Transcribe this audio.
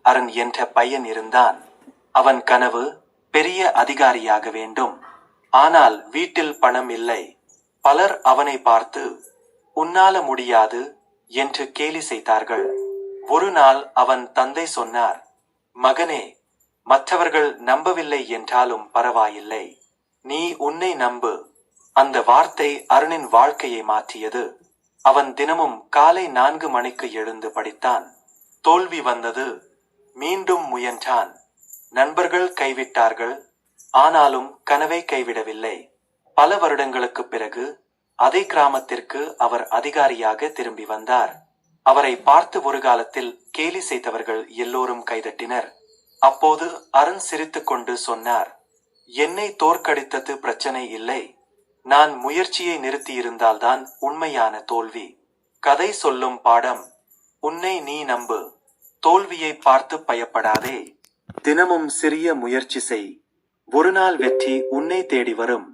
அருண் என்ற பையன் இருந்தான். அவன் கனவு பெரிய அதிகாரியாக வேண்டும். ஆனால் வீட்டில் பணம் இல்லை. பலர் அவனை பார்த்து உன்னால முடியாது என்று கேலி செய்தார்கள். ஒரு நாள் அவன் தந்தை சொன்னார், மகனே, மற்றவர்கள் நம்பவில்லை என்றாலும் பரவாயில்லை, நீ உன்னை நம்பு. அந்த வார்த்தை அருணின் வாழ்க்கையை மாற்றியது. அவன் தினமும் காலை 4 மணிக்கு எழுந்து படித்தான். தோல்வி வந்தது. மீண்டும் முயன்றான். நண்பர்கள் கைவிட்டார்கள். ஆனாலும் கனவை கைவிடவில்லை. பல வருடங்களுக்கு பிறகு அதே கிராமத்திற்கு அவர் அதிகாரியாக திரும்பி வந்தார். அவரை பார்த்து ஒரு காலத்தில் கேலி செய்தவர்கள் எல்லோரும் கைதட்டினர். அப்போது அருண் சிரித்துக்கொண்டு சொன்னார், என்னை தோற்கடித்தது பிரச்சனை இல்லை, நான் முயற்சியை நிறுத்தியிருந்தால்தான் உண்மையான தோல்வி. கதை சொல்லும் பாடம், உன்னை நீ நம்பு, தோல்வியை பார்த்து பயப்படாதே, தினமும் சிறிய முயற்சி செய், ஒரு நாள் வெற்றி உன்னை தேடி வரும்.